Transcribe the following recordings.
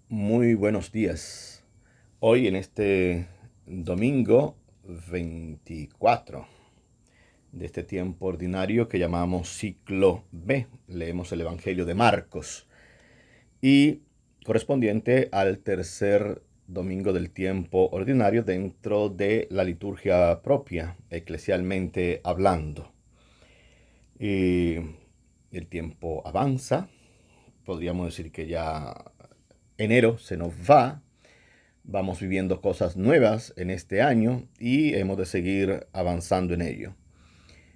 Muy buenos días. Hoy en este domingo 24 de este tiempo ordinario que llamamos ciclo B, leemos el Evangelio de Marcos y correspondiente al tercer domingo del tiempo ordinario dentro de la liturgia propia, eclesialmente hablando. Y el tiempo avanza, podríamos decir que ya enero se nos va. Vamos viviendo cosas nuevas en este año y hemos de seguir avanzando en ello.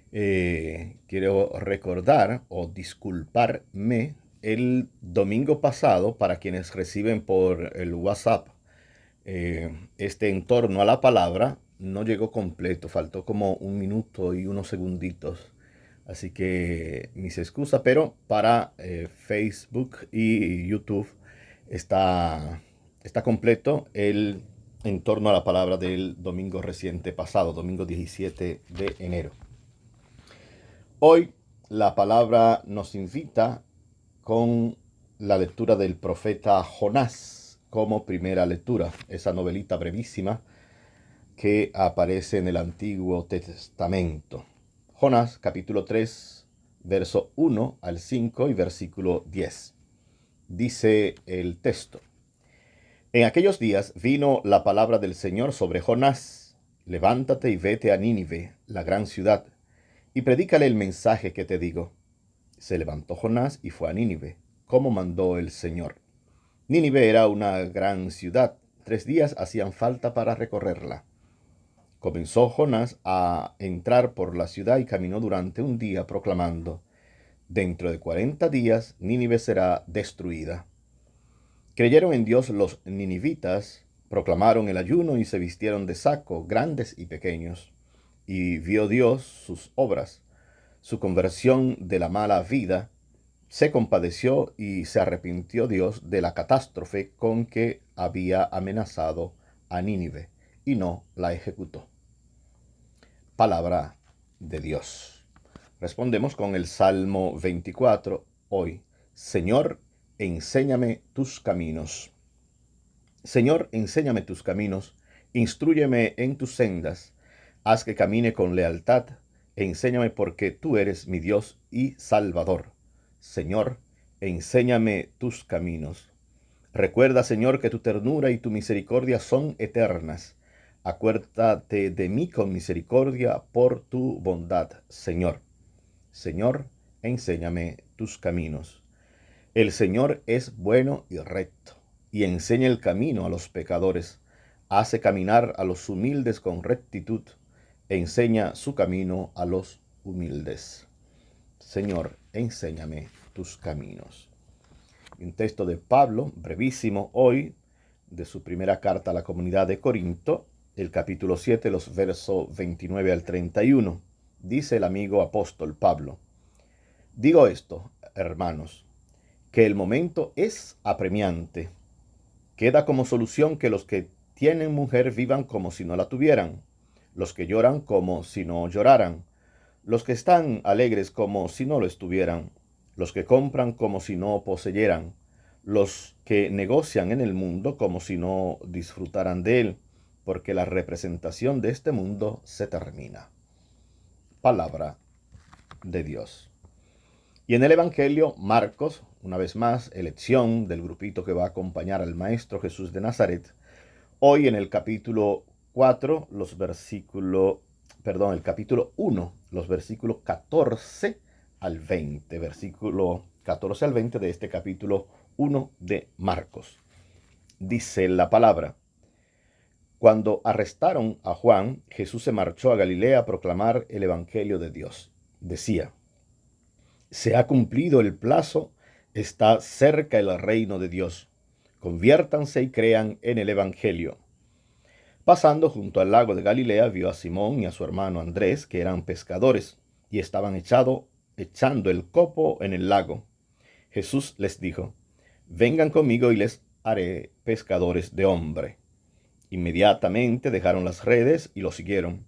Quiero recordar o disculparme el domingo pasado para quienes reciben por el WhatsApp este en torno a la palabra no llegó completo, faltó como un minuto y unos segunditos. Así que mis excusas, pero para Facebook y YouTube está, está completo el en torno a la palabra del domingo reciente pasado, domingo 17 de enero. Hoy la palabra nos invita con la lectura del profeta Jonás como primera lectura, esa novelita brevísima que aparece en el Antiguo Testamento. Jonás capítulo 3, verso 1 al 5 y versículo 10. Dice el texto: En aquellos días vino la palabra del Señor sobre Jonás: levántate y vete a Nínive, la gran ciudad, y predícale el mensaje que te digo. Se levantó Jonás y fue a Nínive, como mandó el Señor. Nínive era una gran ciudad, 3 días hacían falta para recorrerla. Comenzó Jonás a entrar por la ciudad y caminó durante un día proclamando: dentro de 40 días Nínive será destruida. Creyeron en Dios los ninivitas, proclamaron el ayuno y se vistieron de saco, grandes y pequeños. Y vio Dios sus obras, su conversión de la mala vida, se compadeció y se arrepintió Dios de la catástrofe con que había amenazado a Nínive, y no la ejecutó. Palabra de Dios. Respondemos con el Salmo 24 hoy: Señor, enséñame tus caminos. Señor, enséñame tus caminos, instrúyeme en tus sendas, haz que camine con lealtad, enséñame porque tú eres mi Dios y Salvador. Señor, enséñame tus caminos. Recuerda, Señor, que tu ternura y tu misericordia son eternas. Acuérdate de mí con misericordia por tu bondad, Señor. Señor, enséñame tus caminos. El Señor es bueno y recto, y enseña el camino a los pecadores. Hace caminar a los humildes con rectitud, enseña su camino a los humildes. Señor, enséñame tus caminos. Un texto de Pablo, brevísimo hoy, de su primera carta a la comunidad de Corinto, el capítulo 7, los versos 29 al 31. Dice el amigo apóstol Pablo: digo esto, hermanos, que el momento es apremiante. Queda como solución que los que tienen mujer vivan como si no la tuvieran, los que lloran como si no lloraran, los que están alegres como si no lo estuvieran, los que compran como si no poseyeran, los que negocian en el mundo como si no disfrutaran de él, porque la representación de este mundo se termina. Palabra de Dios. Y en el Evangelio, Marcos, una vez más, elección del grupito que va a acompañar al Maestro Jesús de Nazaret. Hoy en el capítulo 4, el capítulo 1, los versículos 14 al 20. Versículo 14 al 20 de este capítulo 1 de Marcos. Dice la palabra: cuando arrestaron a Juan, Jesús se marchó a Galilea a proclamar el Evangelio de Dios. Decía: se ha cumplido el plazo, está cerca el reino de Dios. Conviértanse y crean en el Evangelio. Pasando junto al lago de Galilea, vio a Simón y a su hermano Andrés, que eran pescadores, y estaban echando el copo en el lago. Jesús les dijo: vengan conmigo y les haré pescadores de hombre. Inmediatamente dejaron las redes y lo siguieron.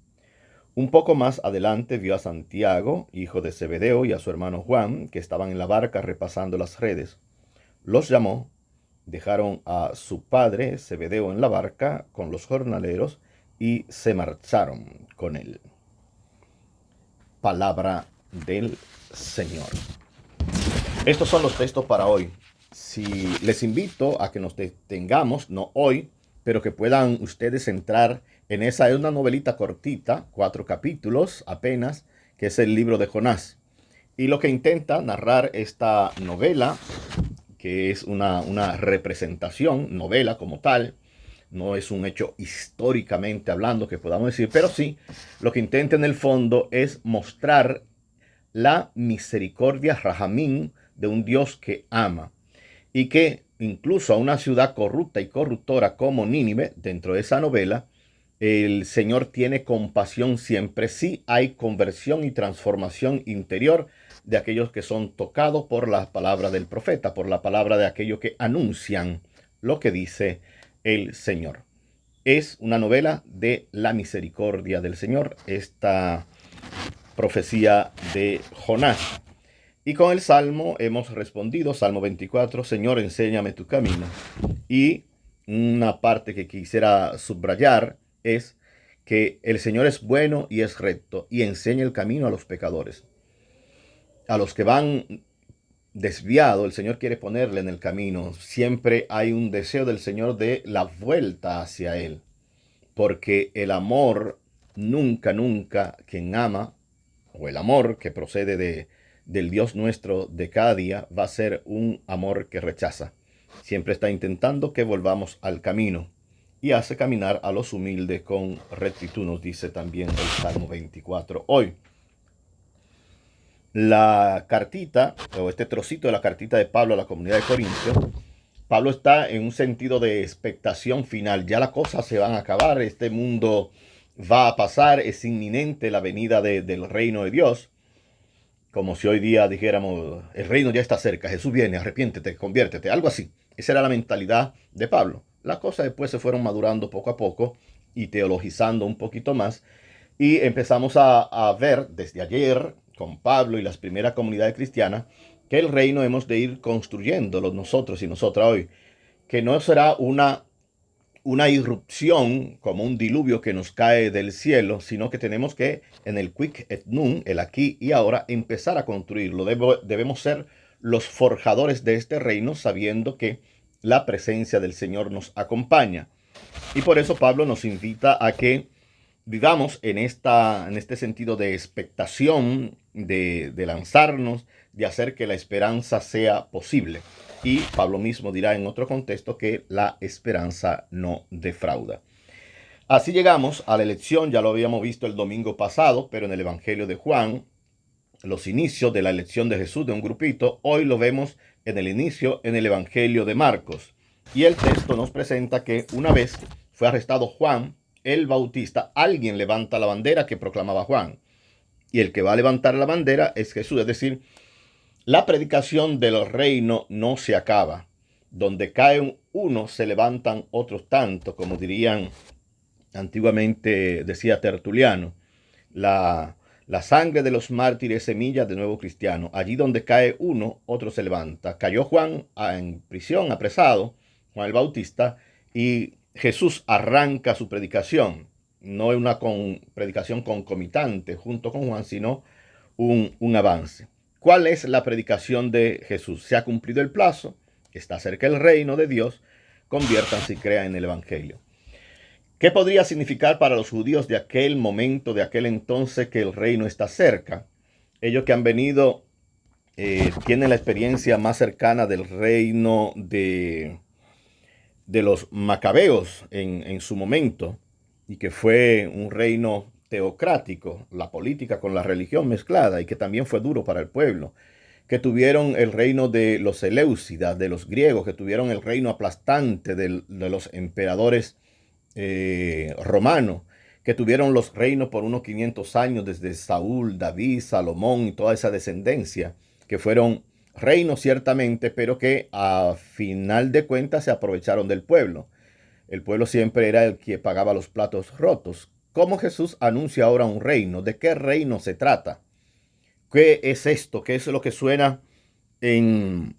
Un poco más adelante vio a Santiago, hijo de Zebedeo, y a su hermano Juan, que estaban en la barca repasando las redes. Los llamó dejaron a su padre Zebedeo en la barca con los jornaleros y se marcharon con él. Palabra del Señor. Estos son los textos para hoy. Si les invito a que nos detengamos, no hoy, pero que puedan ustedes entrar en esa, es una novelita cortita, 4 capítulos apenas, que es el libro de Jonás. Y lo que intenta narrar esta novela, que es una representación, novela como tal, no es un hecho históricamente hablando que podamos decir, pero sí, lo que intenta en el fondo es mostrar la misericordia Rahamín de un Dios que ama y que incluso a una ciudad corrupta y corruptora como Nínive, dentro de esa novela, el Señor tiene compasión siempre si hay conversión y transformación interior de aquellos que son tocados por la palabra del profeta, por la palabra de aquellos que anuncian lo que dice el Señor. Es una novela de la misericordia del Señor, esta profecía de Jonás. Y con el Salmo hemos respondido, Salmo 24, Señor, enséñame tu camino. Y una parte que quisiera subrayar es que el Señor es bueno y es recto y enseña el camino a los pecadores. A los que van desviados, el Señor quiere ponerle en el camino. Siempre hay un deseo del Señor de la vuelta hacia Él. Porque el amor nunca, quien ama, o el amor que procede del Dios nuestro de cada día, va a ser un amor que rechaza. Siempre está intentando que volvamos al camino y hace caminar a los humildes con rectitud, nos dice también el Salmo 24 hoy. La cartita, o este trocito de la cartita de Pablo a la comunidad de Corintios, Pablo está en un sentido de expectación final. Ya las cosas se van a acabar, este mundo va a pasar, es inminente la venida del reino de Dios. Como si hoy día dijéramos, el reino ya está cerca, Jesús viene, arrepiéntete, conviértete, algo así. Esa era la mentalidad de Pablo. Las cosas después se fueron madurando poco a poco y teologizando un poquito más. Y empezamos a ver desde ayer con Pablo y las primeras comunidades cristianas que el reino hemos de ir construyéndolo nosotros y nosotras hoy. Que no será una irrupción como un diluvio que nos cae del cielo, sino que tenemos que en el quick et nun, el aquí y ahora, empezar a construirlo. Debemos ser los forjadores de este reino sabiendo que la presencia del Señor nos acompaña. Y por eso Pablo nos invita a que vivamos en este sentido de expectación, de lanzarnos, de hacer que la esperanza sea posible. Y Pablo mismo dirá en otro contexto que la esperanza no defrauda. Así llegamos a la elección, ya lo habíamos visto el domingo pasado, pero en el Evangelio de Juan, los inicios de la elección de Jesús de un grupito, hoy lo vemos en el inicio en el Evangelio de Marcos. Y el texto nos presenta que una vez fue arrestado Juan el Bautista, alguien levanta la bandera que proclamaba Juan. Y el que va a levantar la bandera es Jesús, es decir, la predicación del reino no se acaba. Donde cae uno, se levantan otros tantos, como dirían antiguamente, decía Tertuliano. La sangre de los mártires es semilla de nuevo cristiano. Allí donde cae uno, otro se levanta. Cayó Juan en prisión, apresado, Juan el Bautista, y Jesús arranca su predicación. No es una predicación concomitante junto con Juan, sino un avance. ¿Cuál es la predicación de Jesús? Se ha cumplido el plazo, está cerca el reino de Dios, conviértanse y crean en el Evangelio. ¿Qué podría significar para los judíos de aquel momento, de aquel entonces, que el reino está cerca? Ellos que han venido, tienen la experiencia más cercana del reino de los macabeos en su momento, y que fue un reino teocrático, la política con la religión mezclada, y que también fue duro para el pueblo, que tuvieron el reino de los Seleucidas, de los griegos, que tuvieron el reino aplastante de los emperadores romanos, que tuvieron los reinos por unos 500 años, desde Saúl, David, Salomón y toda esa descendencia, que fueron reinos ciertamente, pero que a final de cuentas se aprovecharon del pueblo. El pueblo siempre era el que pagaba los platos rotos. ¿Cómo Jesús anuncia ahora un reino? ¿De qué reino se trata? ¿Qué es esto? ¿Qué es lo que suena en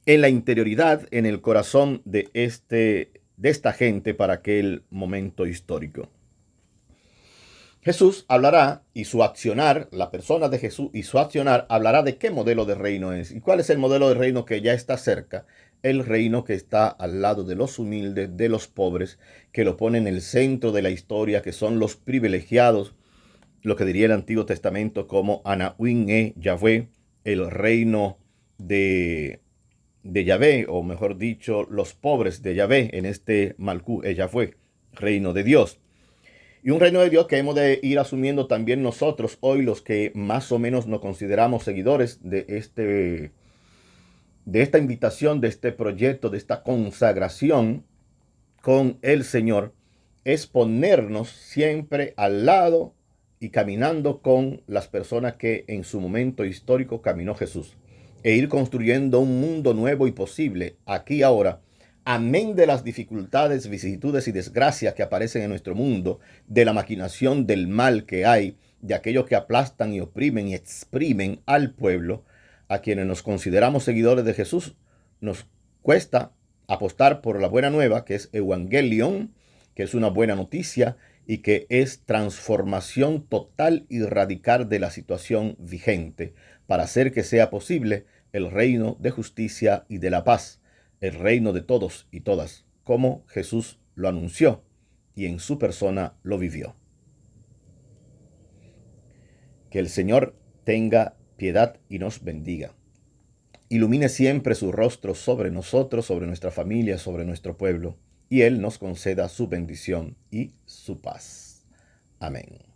en la interioridad, en el corazón de esta gente para aquel momento histórico. Jesús hablará y su accionar, la persona de Jesús y su accionar hablará de qué modelo de reino es y cuál es el modelo de reino que ya está cerca, el reino que está al lado de los humildes, de los pobres, que lo pone en el centro de la historia, que son los privilegiados, lo que diría el Antiguo Testamento como Anahuin Yahweh, el reino de Yahvé, o mejor dicho, los pobres de Yahvé, en este Malcú Yahweh, reino de Dios. Y un reino de Dios que hemos de ir asumiendo también nosotros, hoy los que más o menos nos consideramos seguidores de esta invitación, de este proyecto, de esta consagración con el Señor, es ponernos siempre al lado y caminando con las personas que en su momento histórico caminó Jesús, e ir construyendo un mundo nuevo y posible aquí ahora, amén de las dificultades, vicisitudes y desgracias que aparecen en nuestro mundo, de la maquinación del mal que hay, de aquellos que aplastan y oprimen y exprimen al pueblo. A quienes nos consideramos seguidores de Jesús, nos cuesta apostar por la buena nueva, que es Evangelion, que es una buena noticia y que es transformación total y radical de la situación vigente, para hacer que sea posible el reino de justicia y de la paz, el reino de todos y todas, como Jesús lo anunció y en su persona lo vivió. Que el Señor tenga piedad y nos bendiga. Ilumine siempre su rostro sobre nosotros, sobre nuestra familia, sobre nuestro pueblo, y Él nos conceda su bendición y su paz. Amén.